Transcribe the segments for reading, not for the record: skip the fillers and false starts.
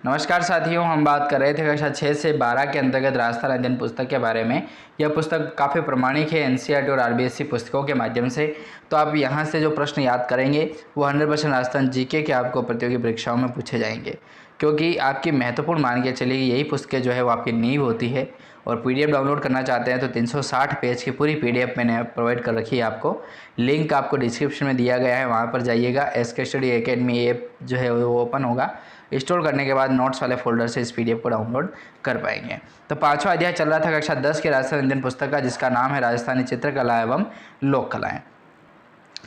नमस्कार साथियों, हम बात कर रहे थे कक्षा 6 से 12 के अंतर्गत राजस्थान अध्ययन पुस्तक के बारे में। यह पुस्तक काफ़ी प्रमाणिक है एनसीईआरटी और आरबीएसई पुस्तकों के माध्यम से। तो आप यहाँ से जो प्रश्न याद करेंगे वो 100% राजस्थान जीके के आपको प्रतियोगी परीक्षाओं में पूछे जाएंगे, क्योंकि आपकी महत्वपूर्ण मान के चलिए यही पुस्तकें जो है वो आपकी नींव होती है। और पीडीएफ डाउनलोड करना चाहते हैं तो 360 पेज की पूरी पीडीएफ मैंने प्रोवाइड कर रखी है आपको। लिंक आपको डिस्क्रिप्शन में दिया गया है, वहाँ पर जाइएगा। एसके स्टडी एकेडमी ऐप जो है वो ओपन होगा। इंस्टॉल करने के बाद नोट्स वाले फोल्डर से इस पीडीएफ को डाउनलोड कर पाएंगे। तो 5वां अध्याय चल रहा था कक्षा 10 के राजस्थान अध्ययन पुस्तक का, जिसका नाम है राजस्थानी चित्रकला एवं लोक कलाएँ।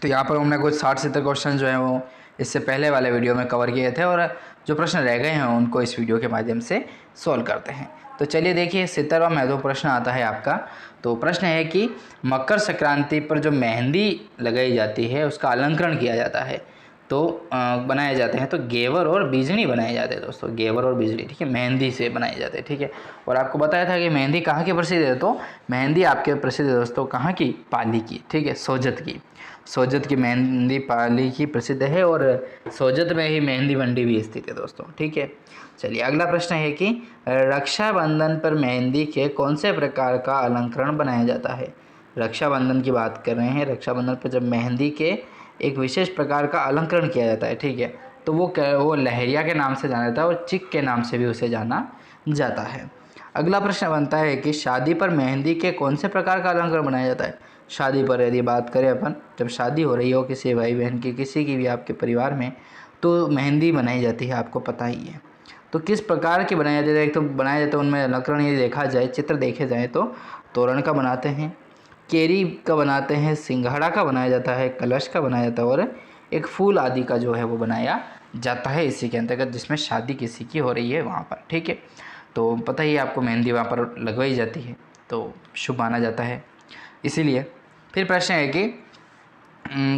तो यहाँ पर हमने कुछ 60-70 क्वेश्चन जो हैं वो इससे पहले वाले वीडियो में कवर किए थे, और जो प्रश्न रह गए हैं उनको इस वीडियो के माध्यम से सॉल्व करते हैं। तो चलिए देखिए, 70वां महत्वपूर्ण प्रश्न आता है आपका। तो प्रश्न है कि मकर संक्रांति पर जो मेहंदी लगाई जाती है उसका अलंकरण किया जाता है, तो बनाए जाते हैं तो घेवर और बीजनी बनाए जाते हैं दोस्तों। घेवर और बीजनी, ठीक है, मेहंदी से बनाए जाते हैं, ठीक है। और आपको बताया था कि मेहंदी कहाँ की प्रसिद्ध है, तो मेहंदी आपके प्रसिद्ध है दोस्तों कहाँ की, पाली की, ठीक है, सोजत की। सोजत की मेहंदी पाली की प्रसिद्ध है, और सोजत में ही मेहंदी मंडी भी स्थित है दोस्तों, ठीक है। चलिए अगला प्रश्न है कि रक्षाबंधन पर मेहंदी के कौन से प्रकार का अलंकरण बनाया जाता है। रक्षाबंधन की बात कर रहे हैं। रक्षाबंधन पर जब मेहंदी के एक विशेष प्रकार का अलंकरण किया जाता है, ठीक है, तो वो लहरिया के नाम से जाना जाता है और चिक के नाम से भी उसे जाना जाता है। अगला प्रश्न बनता है कि शादी पर मेहंदी के कौन से प्रकार का अलंकरण बनाया जाता है। शादी पर यदि बात करें अपन, जब शादी हो रही हो किसी भाई बहन की, किसी की भी आपके परिवार में, तो मेहंदी बनाई जाती है, आपको पता ही है। तो किस प्रकार की बनाया जाता है, एक तो बनाया जाता है उनमें अलंकरण यदि देखा जाए, चित्र देखे जाए तो तोरण का बनाते हैं, केरी का बनाते हैं, सिंघाड़ा का बनाया जाता है, कलश का बनाया जाता है, और एक फूल आदि का जो है वो बनाया जाता है इसी के अंतर्गत, जिसमें शादी किसी की हो रही है वहाँ पर, ठीक है। तो पता ही है आपको, मेहंदी वहाँ पर लगवाई जाती है तो शुभ माना जाता है, इसीलिए। फिर प्रश्न है कि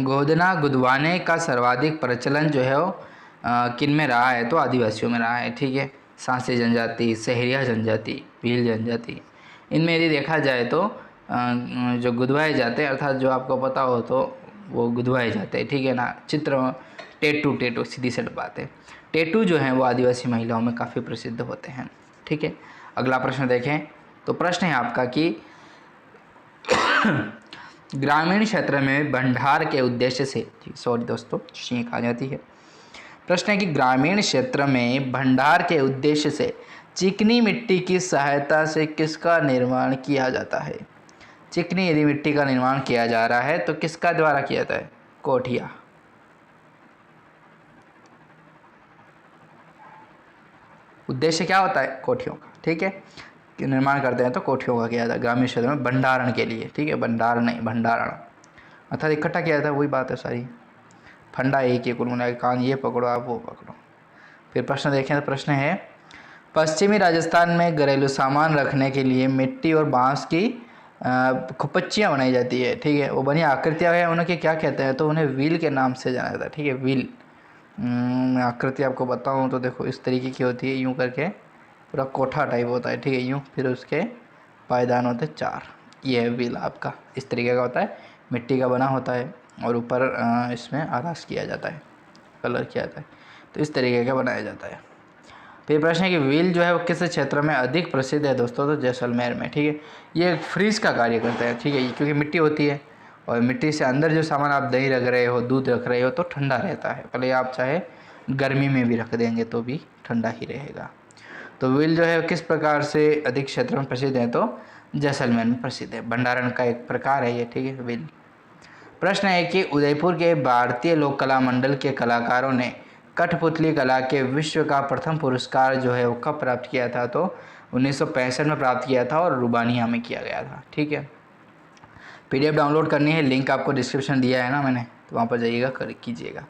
गोदना गुदवाने का सर्वाधिक प्रचलन जो है वो किन में रहा है, तो आदिवासियों में रहा है, ठीक है। सांसी जनजाति, सहरिया जनजाति, भील जनजाति, इनमें यदि देखा जाए तो जो गुदवाए जाते हैं, अर्थात जो आपको पता हो तो वो गुदवाए जाते हैं, ठीक है ना। चित्र टेटू सीधी सी बात है। टेटू जो हैं वो आदिवासी महिलाओं में काफ़ी प्रसिद्ध होते हैं, ठीक है। अगला प्रश्न देखें, तो प्रश्न है आपका कि ग्रामीण क्षेत्र में भंडार के उद्देश्य से, सॉरी दोस्तों छींक आ जाती है। प्रश्न है कि ग्रामीण क्षेत्र में भंडार के उद्देश्य से चिकनी मिट्टी की सहायता से किसका निर्माण किया जाता है। चिकनी यदि मिट्टी का निर्माण किया जा रहा है तो किसका द्वारा किया जाता है, कोठिया। उद्देश्य क्या होता है, कोठियों का, ठीक है, कि निर्माण करते हैं तो कोठियों का किया जाता है ग्रामीण क्षेत्र में भंडारण के लिए, ठीक है, भंडार नहीं भंडारण, अर्थात इकट्ठा किया जाता है, वही बात है सारी। फंडा एक ही कुल मिला के, कान ये पकड़ो आप वो पकड़ो। फिर प्रश्न देखें तो प्रश्न है, पश्चिमी राजस्थान में घरेलू सामान रखने के लिए मिट्टी और बांस की खुपच्चियाँ बनाई जाती है, ठीक है। वो बनी आकृतियाँ हैं, उन्हें क्या कहते हैं, तो उन्हें व्हील के नाम से जाना जाता है, ठीक है, व्हील। मैं आकृति आपको बताऊँ तो देखो इस तरीके की होती है, यूँ करके पूरा कोठा टाइप होता है, ठीक है, यूँ, फिर उसके पायदान होते हैं 4, ये है व्हील आपका, इस तरीके का होता है, मिट्टी का बना होता है, और ऊपर इसमें आरास किया जाता है, कलर किया जाता है, तो इस तरीके का बनाया जाता है। फिर प्रश्न है कि व्हील जो है वो किस क्षेत्र में अधिक प्रसिद्ध है दोस्तों, तो जैसलमेर में, ठीक है। ये फ्रीज का कार्य करता है, ठीक है, क्योंकि मिट्टी होती है, और मिट्टी से अंदर जो सामान आप दही रख रहे हो, दूध रख रहे हो, तो ठंडा रहता है, भले आप चाहे गर्मी में भी रख देंगे तो भी ठंडा ही रहेगा। तो व्हील जो है किस प्रकार से अधिक क्षेत्र में प्रसिद्ध है, तो जैसलमेर में प्रसिद्ध है, भंडारण का एक प्रकार है ये, ठीक है, व्हील। प्रश्न है कि उदयपुर के भारतीय लोक कला मंडल के कलाकारों ने कठपुतली कला के विश्व का प्रथम पुरस्कार जो है वो कब प्राप्त किया था, तो 1965 में प्राप्त किया था, और रुबानिया में किया गया था, ठीक है। पीडीएफ डाउनलोड करनी है, लिंक आपको डिस्क्रिप्शन दिया है ना मैंने, तो वहाँ पर जाइएगा, कर कीजिएगा।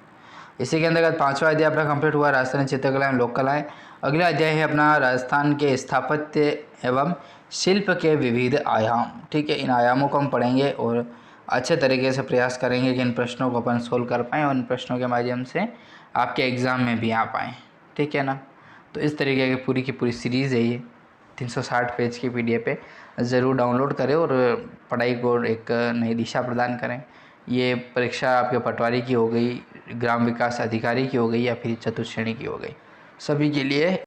इसी के अंतर्गत 5वां अध्याय अपना कंप्लीट हुआ, राजस्थानी चित्रकला एवं लोक कलाएँ। अगला अध्याय है अपना राजस्थान के स्थापत्य एवं शिल्प के विविध आयाम, ठीक है। इन आयामों को हम पढ़ेंगे और अच्छे तरीके से प्रयास करेंगे कि इन प्रश्नों को अपन सोल्व कर पाएँ, और इन प्रश्नों के माध्यम से आपके एग्ज़ाम में भी आ पाएँ, ठीक है ना। तो इस तरीके की पूरी सीरीज़ है ये, 360 पेज की पीडीएफ है, ज़रूर डाउनलोड करें और पढ़ाई को एक नई दिशा प्रदान करें। ये परीक्षा आपके पटवारी की हो गई, ग्राम विकास अधिकारी की हो गई, या फिर चतुर्थ श्रेणी की हो गई, सभी के लिए